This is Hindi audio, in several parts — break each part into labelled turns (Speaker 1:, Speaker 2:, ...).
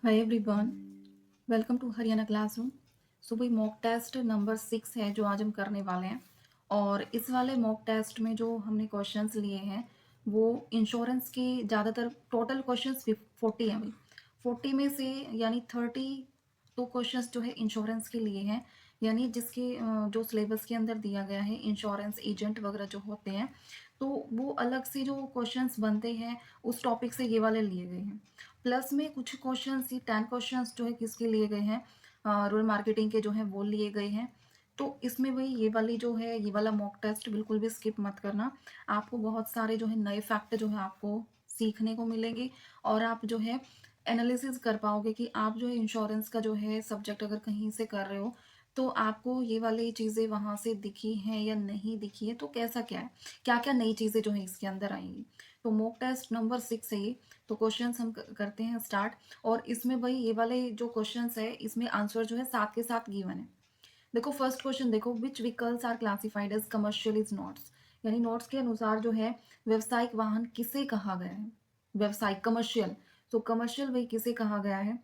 Speaker 1: Hi everyone, welcome to Haryana classroom. So भाई मॉक टेस्ट नंबर 6 है जो आज हम करने वाले हैं। और इस वाले मॉक टेस्ट में जो हमने क्वेश्चंस लिए हैं वो इंश्योरेंस के ज़्यादातर टोटल क्वेश्चंस 40 हैं भाई। 40 में से यानी 30 तो क्वेश्चंस जो है इंश्योरेंस के लिए हैं, यानी जिसके जो सिलेबस के अंदर दिया गया है इंश्योरेंस एजेंट वगैरह जो होते हैं, तो वो अलग से जो क्वेश्चंस बनते हैं उस टॉपिक से ये वाले लिए गए हैं। प्लस में कुछ क्वेश्चंस, ये 10 क्वेश्चंस जो है किसके लिए गए हैं, रूरल मार्केटिंग के जो है वो लिए गए हैं। तो इसमें वही ये वाली जो है ये वाला मॉक टेस्ट बिल्कुल भी स्किप मत करना। आपको बहुत सारे जो है नए फैक्ट जो है आपको सीखने को मिलेंगे और आप जो है एनालिसिस कर पाओगे कि आप जो है इंश्योरेंस का जो है सब्जेक्ट अगर कहीं से कर रहे हो तो आपको ये वाली चीज़ें वहाँ से दिखी हैं या नहीं दिखी है, तो कैसा क्या है, क्या क्या नई चीज़ें जो है इसके अंदर आएंगी। तो मॉक टेस्ट नंबर 6 है ये। तो क्वेश्चंस हम करते हैं स्टार्ट। और इसमें भाई ये वाले जो क्वेश्चंस है इसमें आंसर जो है साथ के साथ गिवन है। देखो फर्स्ट क्वेश्चन देखो, which vehicles are classified as commercial is notes. यानी नोट्स के अनुसार जो है व्यवसायिक वाहन किसे कहा गया है, व्यवसायिक कमर्शियल। तो कमर्शियल भाई किसे कहा गया है,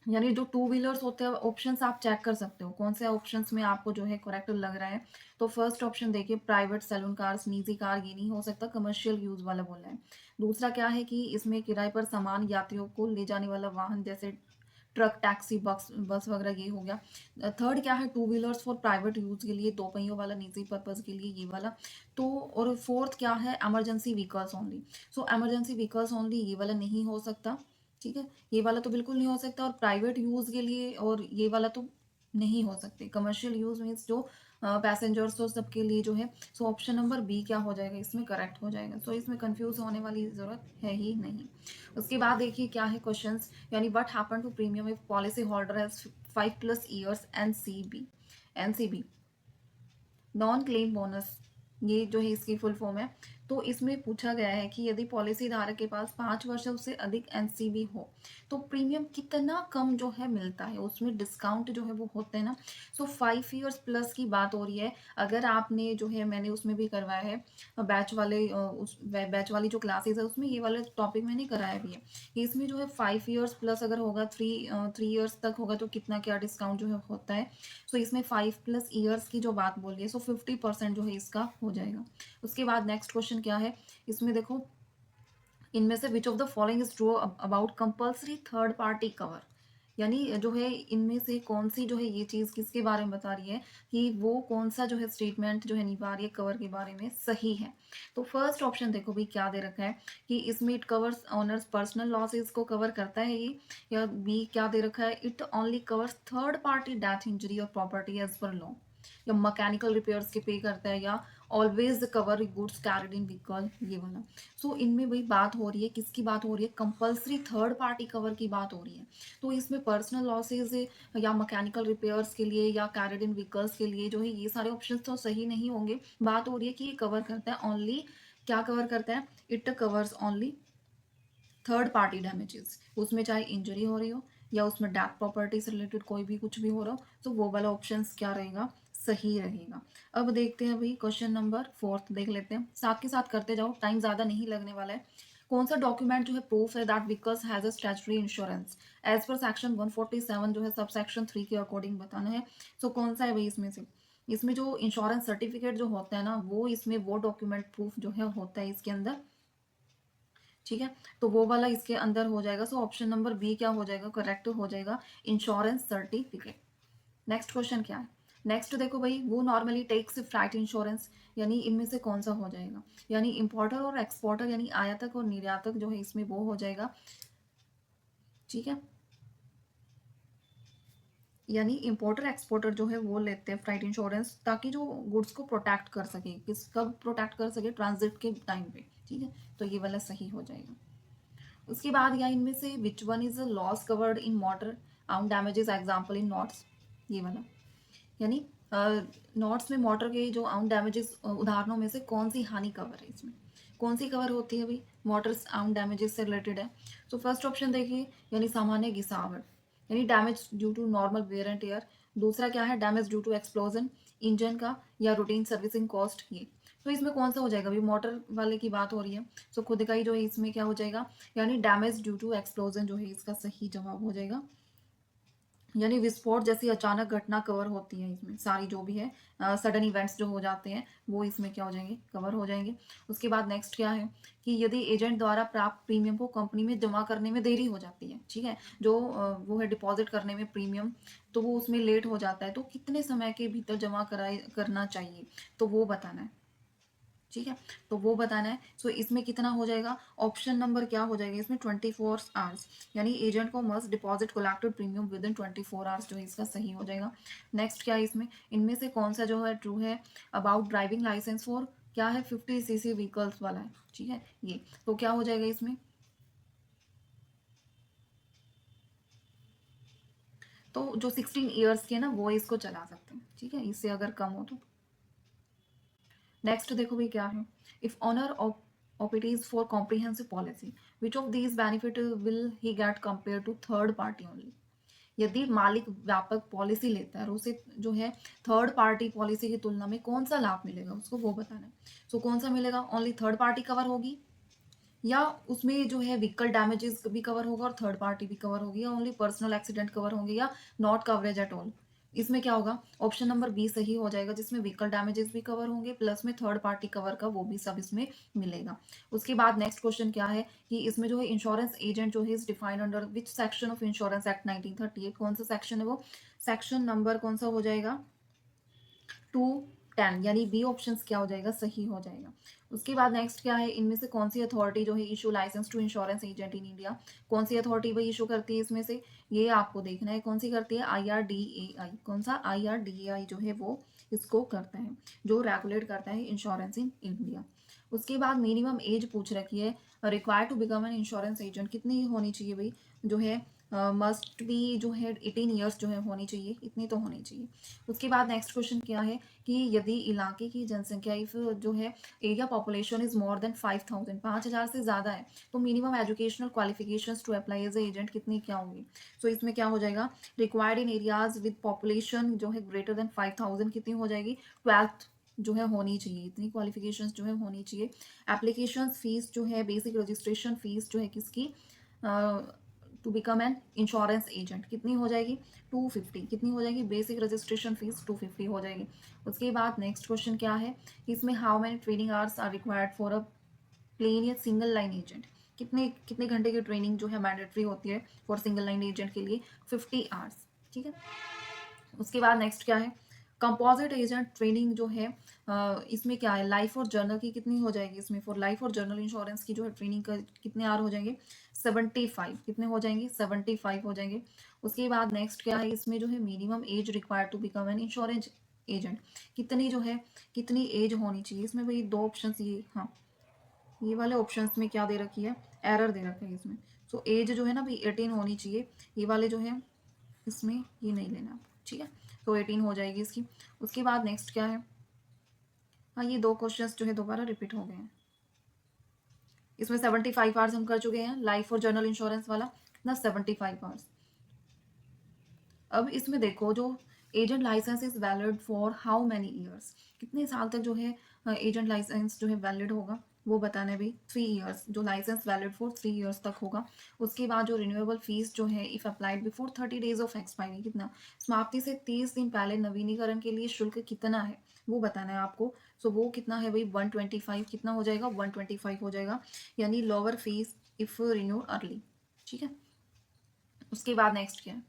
Speaker 1: यानी जो टू व्हीलर्स होते हैं ऑप्शंस आप चेक कर सकते हो कौन से ऑप्शंस में आपको जो है करेक्ट लग रहा है। तो फर्स्ट ऑप्शन देखिए, प्राइवेट सैलून कार्स, निजी कार, ये नहीं हो सकता, कमर्शियल यूज वाला बोला है। दूसरा क्या है कि इसमें किराए पर सामान यात्रियों को ले जाने वाला वाहन जैसे ट्रक, टैक्सी, बस बस वगैरह, ये हो गया। थर्ड क्या है, two wheelers for private use के लिए, दो पहियों वाला निजी पर्पज के लिए, ये वाला। तो और फोर्थ क्या है, इमरजेंसी व्हीकल्स ओनली। सो इमरजेंसी व्हीकल्स ओनली ये वाला नहीं हो सकता, ठीक है, ये वाला तो बिल्कुल नहीं हो सकता। और प्राइवेट यूज के लिए और ये वाला तो नहीं हो सकते। कमर्शियल यूज मीन्स जो पैसेंजर्स तो सबके लिए जो है। सो ऑप्शन नंबर बी क्या हो जाएगा, इसमें करेक्ट हो जाएगा। सो इसमें कंफ्यूज होने वाली जरूरत है ही नहीं। उसके बाद देखिए क्या है क्वेश्चंस, यानी what happen to premium if policy holder has 5+ years NCB, non claim bonus, ये जो है इसकी फुल फॉर्म है। तो इसमें पूछा गया है कि यदि पॉलिसी धारक के पास 5 वर्षों से अधिक एनसीबी हो तो प्रीमियम कितना कम जो है मिलता है, उसमें डिस्काउंट जो है वो होते हैं ना। सो 5 years प्लस की बात हो रही है। अगर आपने जो है, मैंने उसमें भी करवाया है बैच वाले उस बैच वाली जो क्लासेस है उसमें ये वाला टॉपिक मैंने कराया भी है कि इसमें जो है 5 years प्लस अगर होगा, थ्री ईयर्स तक होगा तो कितना क्या डिस्काउंट जो है होता है। सो इसमें 5+ years की जो बात बोल रही है, सो 50% जो है इसका हो जाएगा। उसके बाद नेक्स्ट क्वेश्चन क्या है, इसमें देखो, इनमें से विच of the following is true about compulsory third party cover. यानी जो है इनमें से कौन सी जो है ये चीज किसके बारे में बता रही है कि वो कौन सा जो है स्टेटमेंट जो है निभा रही है कवर के बारे में सही है। तो फर्स्ट ऑप्शन देखो भाई क्या दे रखा है कि इसमें it covers honours personal losses को कवर करता है ये। या बी क्या दे रखा है, it only covers third party death, injury और प्रॉपर्टी एज पर लॉ। या मैकेनिकल रिपेयर्स के पे करता है, या always cover goods carried in vehicle, ये वाला। सो इनमें वही बात हो रही है, किसकी बात हो रही है, कंपलसरी थर्ड पार्टी कवर की बात हो रही है। तो इसमें पर्सनल लॉसेज या मैकेनिकल रिपेयर्स के लिए या कैरिड इन व्हीकल्स के लिए जो है ये सारे ऑप्शन तो सही नहीं होंगे। बात हो रही है कि ये कवर करता है ओनली, क्या कवर करता है, it covers only third party damages, उसमें चाहे इंजरी हो रही हो या उसमें डेथ प्रॉपर्टी से रिलेटेड कोई भी कुछ भी हो रहा हो, तो वो वाला ऑप्शन क्या रहेगा, सही रहेगा। अब देखते हैं भाई क्वेश्चन नंबर 4 देख लेते हैं, साथ के साथ करते जाओ, टाइम ज़्यादा नहीं लगने वाला है। कौन सा डॉक्यूमेंट जो है प्रूफ है that vehicles has a statutory insurance as per section 147 जो है सब सेक्शन 3 के अकॉर्डिंग बताना है। सो कौन सा है भाई इसमें से, इसमें जो इंश्योरेंस सर्टिफिकेट जो होता है ना वो इसमें वो डॉक्यूमेंट प्रूफ जो है होता है इसके अंदर, ठीक है। तो वो वाला इसके अंदर हो जाएगा। सो ऑप्शन नंबर बी क्या हो जाएगा, करेक्ट हो जाएगा, इंश्योरेंस सर्टिफिकेट। नेक्स्ट क्वेश्चन क्या है, नेक्स्ट देखो भाई, वो नॉर्मली टेक्स फ्लाइट इंश्योरेंस, यानी इनमें से कौन सा हो जाएगा, यानी इंपोर्टर और एक्सपोर्टर, यानी आयातक और निर्यातक जो है इसमें वो हो जाएगा, ठीक है। यानी इंपोर्टर एक्सपोर्टर जो है वो लेते हैं फ्लाइट इंश्योरेंस ताकि जो गुड्स को प्रोटेक्ट कर सके, किस कब प्रोटेक्ट कर सके, ट्रांजिट के टाइम पे, ठीक है। तो ये वाला सही हो जाएगा। उसके बाद या इनमें से which one is loss covered in motor out damages example in notes, ये वाला। यानी नॉट्स में मोटर के जो आउट डैमेजेस उदाहरणों में से कौन सी हानि कवर है, इसमें कौन सी कवर होती है भाई, मोटर्स आउट डैमेजेस से रिलेटेड है। तो फर्स्ट ऑप्शन देखिए, यानी सामान्य घिसावट, यानी damage due to normal wear and tear. दूसरा क्या है, damage due to explosion engine का या रूटीन सर्विसिंग कॉस्ट, ये। तो इसमें कौन सा हो जाएगा, अभी मोटर वाले की बात हो रही है, सो खुद का ही जो है इसमें क्या हो जाएगा, यानी डैमेज ड्यू टू एक्सप्लोजन जो है इसका सही जवाब हो जाएगा। यानी विस्फोट जैसी अचानक घटना कवर होती है इसमें, सारी जो भी है सडन इवेंट्स जो हो जाते हैं वो इसमें क्या हो जाएंगे, कवर हो जाएंगे। उसके बाद नेक्स्ट क्या है कि यदि एजेंट द्वारा प्राप्त प्रीमियम को कंपनी में जमा करने में देरी हो जाती है, ठीक है, जो वो है डिपॉजिट करने में प्रीमियम, तो वो उसमें लेट हो जाता है, तो कितने समय के भीतर जमा कराए करना चाहिए, तो वो बताना है, ठीक है, तो वो बताना है। सो इसमें कितना हो जाएगा, ऑप्शन नंबर क्या हो जाएगा इसमें 24 आवर्स, यानी एजेंट को must deposit collected premium within 24 hours जो है इसका सही हो जाएगा। नेक्स्ट क्या है इसमें, इनमें से कौन सा जो है ट्रू है, अबाउट ड्राइविंग लाइसेंस फॉर क्या है 50 cc व्हीकल्स वाला है, ठीक है, ये तो क्या हो जाएगा इसमें, तो जो 16 ईयर्स के ना वो इसको चला सकते हैं, ठीक है, इससे अगर कम हो तो। नेक्स्ट देखो भाई क्या है, if owner of it is for comprehensive policy which of these benefit will he get compare to third party only. यदि मालिक व्यापक पॉलिसी लेता है और उसे जो है थर्ड पार्टी पॉलिसी की तुलना में कौन सा लाभ मिलेगा उसको वो बताना है। सो कौन सा मिलेगा, ओनली थर्ड पार्टी कवर होगी, या उसमें जो है व्हीकल डैमेजेस भी कवर होगा और थर्ड पार्टी भी कवर होगी, या ओनली पर्सनल एक्सीडेंट कवर होंगे, या नॉट कवरेज एट ऑल। इसमें क्या होगा, ऑप्शन नंबर बी सही हो जाएगा, जिसमें व्हीकल डैमेजेस भी कवर होंगे प्लस में थर्ड पार्टी कवर का वो भी सब इसमें मिलेगा। उसके बाद नेक्स्ट क्वेश्चन क्या है कि इसमें जो है इंश्योरेंस एजेंट जो है is defined under which section of insurance act 1938, कौन सा सेक्शन है वो, सेक्शन नंबर कौन सा हो जाएगा 210, यानी बी ऑप्शन क्या हो जाएगा, सही हो जाएगा। उसके बाद नेक्स्ट क्या है, इनमें से कौन सी अथॉरिटी जो है issue license to insurance agent in India, कौन सी अथॉरिटी वही इशू करती है इसमें से, ये आपको देखना है कौन सी करती है, IRDAI, कौन सा IRDAI जो है वो इसको करता है, जो रेगुलेट करता है इंश्योरेंस इन इंडिया। उसके बाद मिनिमम एज पूछ रखी है, required to become an insurance agent कितनी होनी चाहिए भाई, जो है मस्ट बी जो है 18 ईयर्स जो है होनी चाहिए, इतनी तो होनी चाहिए। उसके बाद नेक्स्ट क्वेश्चन क्या है कि यदि इलाके की जनसंख्या इफ जो है area population is more than 5000, 5000 से ज़्यादा है, तो minimum educational qualifications to apply as agent कितनी क्या होगी। सो इसमें क्या हो जाएगा, required in areas with population जो है ग्रेटर देन 5000 कितनी हो जाएगी, 12th जो है होनी चाहिए, इतनी क्वालिफिकेशंस जो है होनी चाहिए। एप्लीकेशन फीस जो है, बेसिक रजिस्ट्रेशन फीस जो है किसकी, to become an insurance agent कितनी हो जाएगी, 250, कितनी हो जाएगी, बेसिक रजिस्ट्रेशन फीस 250 हो जाएगी। उसके बाद नेक्स्ट क्वेश्चन क्या है, इसमें how many training hours are required for a plain या सिंगल लाइन एजेंट, कितने कितने घंटे की ट्रेनिंग जो है मैंडेटरी होती है फॉर सिंगल लाइन एजेंट के लिए, 50 आवर्स, ठीक है। उसके बाद नेक्स्ट क्या है, कंपोजिट एजेंट ट्रेनिंग जो है इसमें क्या है, लाइफ और जर्नल की कितनी हो जाएगी, इसमें फॉर लाइफ और जर्नल इंश्योरेंस की जो है ट्रेनिंग का कितने आवर हो जाएंगे, 75, कितने हो जाएंगे, 75 हो जाएंगे। उसके बाद नेक्स्ट क्या है, इसमें जो है minimum age required to become an insurance agent कितनी जो है, कितनी एज होनी चाहिए, इसमें भाई दो ऑप्शन, ये हाँ, ये वाले ऑप्शंस में क्या दे रखी है, एरर दे रखा है इसमें। सो एज जो है ना भाई 18 होनी चाहिए, ये वाले जो है इसमें ये नहीं लेना आपको, ठीक है, तो 18 हो जाएगी इसकी। उसके बाद नेक्स्ट क्या है, हाँ ये दो क्वेश्चंस जो है दोबारा रिपीट हो गए हैं। इसमें 75 आवर्स हम कर चुके हैं, लाइफ और जर्नल इंश्योरेंस वाला कितना, 75 आवर्स। अब इसमें देखो जो agent license is valid for how many years, कितने साल तक जो है एजेंट लाइसेंस जो है वैलिड होगा, वो बताना है भाई, 3 ईयर्स, जो लाइसेंस वैलिड फॉर 3 ईयर्स तक होगा। उसके बाद जो रिन्यूएबल फीस जो है if applied before 30 days of expiry, कितना, समाप्ति से 30 दिन पहले नवीनीकरण के लिए शुल्क कितना है वो बताना है आपको। सो वो कितना है भाई, 125, कितना हो जाएगा, 125 हो जाएगा, यानी lower fees if renew early, ठीक है। उसके बाद नेक्स्ट क्या है,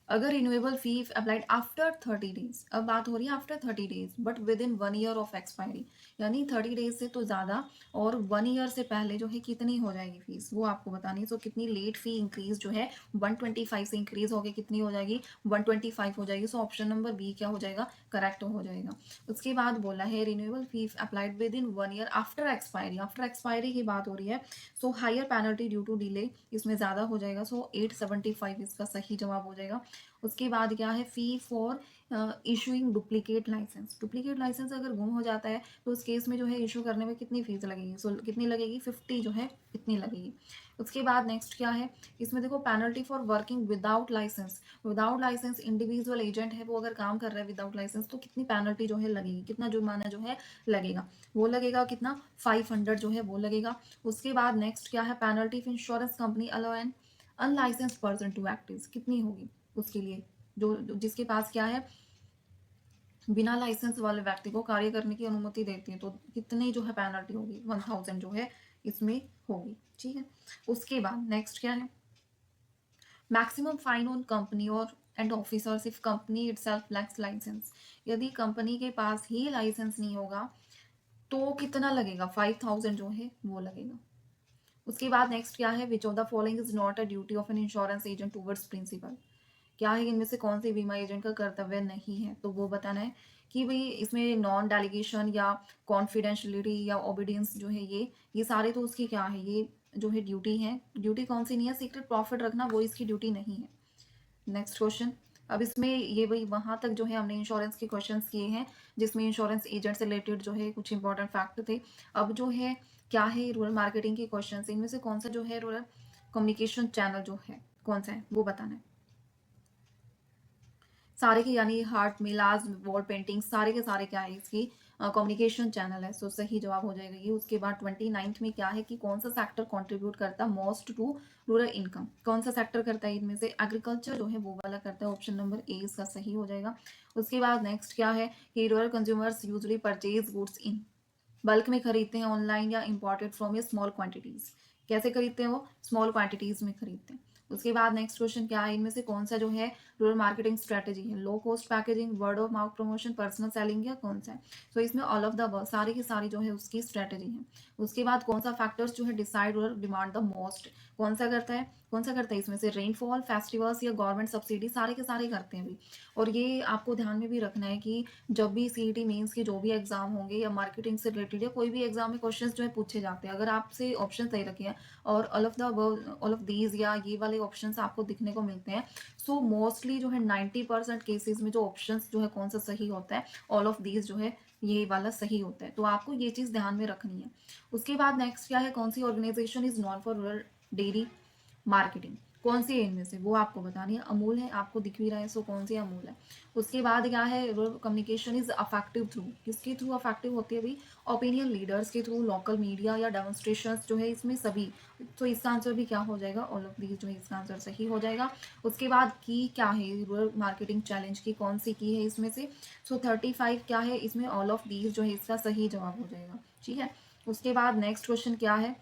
Speaker 1: अगर renewable fee applied after 30 days, अब बात हो रही है after 30 days but with in 1 year of expiry, यानी 30 days से तो ज़्यादा और 1 ईयर से पहले जो है कितनी हो जाएगी फीस वो आपको बतानी है। सो कितनी लेट फी इंक्रीज जो है 125 से इंक्रीज होकर कितनी हो जाएगी, 125 हो जाएगी। सो ऑप्शन नंबर बी क्या हो जाएगा, करेक्ट हो जाएगा। उसके बाद बोला है renewable fee applied within 1 year after expiry, after expiry की बात हो रही है। So higher penalty due to delay, इसमें ज़्यादा हो जाएगा। सो 875 इसका सही जवाब हो जाएगा। उसके बाद क्या है, fee for issuing duplicate license. Duplicate license अगर गुम हो जाता है तो उस केस में जो है इशू करने में कितनी फ़ीस लगेगी, सो कितनी लगेगी, 50 जो है इतनी लगेगी। उसके बाद नेक्स्ट क्या है, इसमें देखो penalty for working without license. Without license individual agent है वो अगर काम कर रहा है विदाउट लाइसेंस तो कितनी पेनल्टी जो है लगेगी, कितना जुर्माना जो है लगेगा, वो लगेगा कितना, 500 जो है वो लगेगा। उसके बाद नेक्स्ट क्या है, penalty of insurance company allow an unlicensed person to active, कितनी होगी उसके लिए, जिसके पास क्या है, बिना लाइसेंस वाले व्यक्ति को कार्य करने की अनुमति देती है, तो कितनी जो है पेनल्टी होगी, 1000 जो है इसमें होगी। ठीक है, उसके बाद नेक्स्ट क्या है, मैक्सिमम फाइन ऑन कंपनी और and officers if company itself lacks license. यदि कंपनी के पास ही लाइसेंस नहीं होगा तो कितना लगेगा, 5000 जो है वो लगेगा। उसके बाद नेक्स्ट क्या है, which of the following is not a duty of an insurance agent towards principal. क्या है, इनमें से कौन सी बीमा एजेंट का कर्तव्य नहीं है, तो वो बताना है कि भाई इसमें नॉन डेलीगेशन या कॉन्फिडेंशियलिटी या ओबीडियंस जो है ये सारे तो उसकी क्या है, ये जो है ड्यूटी है। ड्यूटी कौन सी नहीं है, सीक्रेट प्रॉफिट रखना वो इसकी ड्यूटी नहीं है। नेक्स्ट क्वेश्चन, अब इसमें ये भाई वहां तक जो है हमने इंश्योरेंस के क्वेश्चंस किए हैं जिसमें इंश्योरेंस एजेंट से रिलेटेड जो है कुछ इंपॉर्टेंट फैक्ट थे। अब जो है क्या है, रूरल मार्केटिंग के क्वेश्चंस, इनमें से कौन सा जो है रूरल कम्युनिकेशन चैनल जो है कौन सा है वो बताना है। सारे के यानी हार्ट मिलाज वॉल पेंटिंग सारे के सारे क्या है, इसकी कम्युनिकेशन चैनल है, सो सही जवाब हो जाएगा ये। उसके बाद 29th में क्या है कि कौन सा सेक्टर कंट्रीब्यूट करता है मोस्ट टू रूरल इनकम, कौन सा सेक्टर करता है इनमें से, एग्रीकल्चर जो है वो वाला करता है, ऑप्शन नंबर ए इसका सही हो जाएगा। उसके बाद नेक्स्ट क्या है कि rural consumers usually purchase goods in, bulk में खरीदते हैं ऑनलाइन या imported from A small quantities, कैसे खरीदते हैं वो, स्मॉल क्वांटिटीज में खरीदते हैं। उसके बाद नेक्स्ट क्वेश्चन क्या है, इनमें से कौन सा जो है रूरल मार्केटिंग स्ट्रेटेजी है, low cost packaging, word of mouth promotion, personal selling या कौन सा है, तो इसमें ऑल ऑफ द अबव सारी की सारी जो है उसकी स्ट्रेटेजी है। उसके बाद कौन सा फैक्टर्स जो है decide rural demand the most, कौन सा करता है, कौन सा करता है इसमें से, रेनफॉल, फेस्टिवल्स या गवर्नमेंट सब्सिडी, सारे के सारे करते हैं अभी। और ये आपको ध्यान में भी रखना है कि जब भी सीईटी मेंस के जो भी एग्जाम होंगे या मार्केटिंग से रिलेटेड या कोई भी एग्जाम में क्वेश्चंस जो है पूछे जाते हैं, अगर आपसे ऑप्शन सही रखे हैं और ऑल ऑफ दीज या ये वाले ऑप्शंस आपको दिखने को मिलते हैं, सो मोस्टली जो है 90% केसेस में जो ऑप्शंस जो है कौन सा सही होता है, ऑल ऑफ दीज जो है ये वाला सही होता है, तो आपको ये चीज़ ध्यान में रखनी है। उसके बाद नेक्स्ट क्या है, कौन सी organisation is known for rural dairy marketing, कौन सी है इनमें से वो आपको बतानी है, अमूल है, आपको दिख भी रहा है, सो कौन सी अमूल है। उसके बाद क्या है, rural communication is affective through, किसके थ्रू अफेक्टिव होती है भाई, ओपिनियन लीडर्स के थ्रू, लोकल मीडिया या डेमोन्स्ट्रेशन जो है इसमें सभी, तो इसका आंसर भी क्या हो जाएगा, ऑल ऑफ दीज जो है इसका आंसर सही हो जाएगा। उसके बाद की क्या है, रूरल मार्केटिंग चैलेंज की कौन सी की है इसमें से, सो 35 क्या है इसमें, ऑल ऑफ दीज जो है इसका सही जवाब हो जाएगा। ठीक है, उसके बाद नेक्स्ट क्वेश्चन क्या है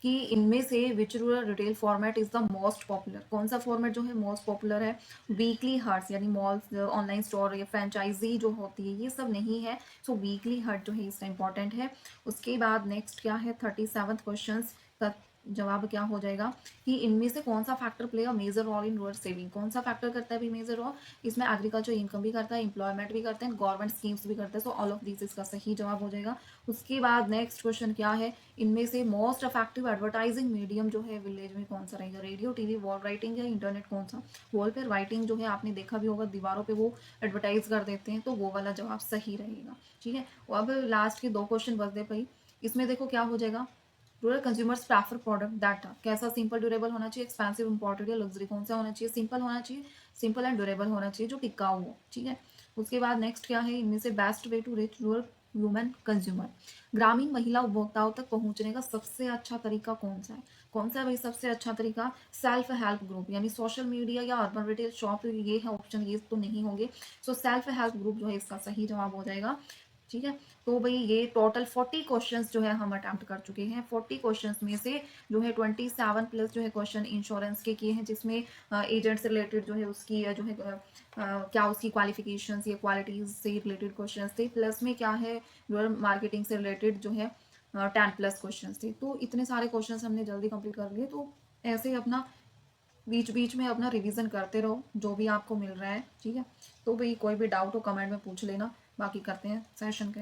Speaker 1: कि इनमें से which rural retail format is the most popular, कौन सा फॉर्मेट जो है मोस्ट पॉपुलर है, वीकली हर्ट्स यानी मॉल्स, ऑनलाइन स्टोर या फ्रेंचाइजी जो होती है ये सब नहीं है, सो वीकली हर्ट जो है इसका इंपॉर्टेंट है। उसके बाद नेक्स्ट क्या है, 37th क्वेश्चन का जवाब क्या हो जाएगा कि इनमें से कौन सा factor play a major role in rural saving, कौन सा फैक्टर करता है भी मेजर रोल, इसमें एग्रीकल्चर इनकम भी करता है, एम्प्लॉयमेंट भी करते हैं, गवर्नमेंट स्कीम्स भी करते हैं, सो ऑल ऑफ दिस इसका सही जवाब हो जाएगा। उसके बाद नेक्स्ट क्वेश्चन क्या है, इनमें से मोस्ट इफेक्टिव एडवर्टाइजिंग मीडियम जो है विलेज में कौन सा रहेगा, रेडियो, टीवी, वॉल राइटिंग या इंटरनेट, कौन सा, वॉल पे राइटिंग जो है आपने देखा भी होगा दीवारों पे वो एडवर्टाइज कर देते हैं, तो वो वाला जवाब सही रहेगा। ठीक है, अब लास्ट के दो क्वेश्चन बच गए भाई, इसमें देखो क्या हो जाएगा, rural consumers prefer product that कैसा, सिंपल ड्यूरेबल होना चाहिए, एक्सपेंसिव इंपोर्टेड या लग्जरी, कौन सा होना चाहिए, सिंपल होना चाहिए, सिंपल एंड ड्यूरेबल होना चाहिए जो टिकाऊ हो। ठीक है, उसके बाद नेक्स्ट क्या है, इनमें से best way to reach rural women consumer, ग्रामीण महिला उपभोक्ताओं तक पहुंचने का सबसे अच्छा तरीका कौन सा है, कौन सा है भाई सबसे अच्छा तरीका, सेल्फ हेल्प ग्रुप यानी सोशल मीडिया या अर्बन रिटेल शॉप, ये है ऑप्शन, ये तो नहीं होंगे, सो सेल्फ हेल्प ग्रुप जो है इसका सही जवाब हो जाएगा। ठीक है, तो भाई ये टोटल 40 क्वेश्चंस जो है हम अटेम्प्ट कर चुके हैं, 40 क्वेश्चंस में से जो है 27 प्लस जो है क्वेश्चन इंश्योरेंस के किए हैं, जिसमें एजेंट से रिलेटेड जो है उसकी जो है क्या उसकी क्वालिफिकेशंस या क्वालिटीज से रिलेटेड क्वेश्चंस थे, प्लस में क्या है रूरल मार्केटिंग से रिलेटेड जो है 10 प्लस क्वेश्चंस थे, तो इतने सारे क्वेश्चंस हमने जल्दी कंप्लीट कर लिए। तो ऐसे ही अपना बीच बीच में अपना रिवीजन करते रहो जो भी आपको मिल रहा है। ठीक है, तो भाई कोई भी डाउट हो कमेंट में पूछ लेना, बाकी करते हैं सेशन के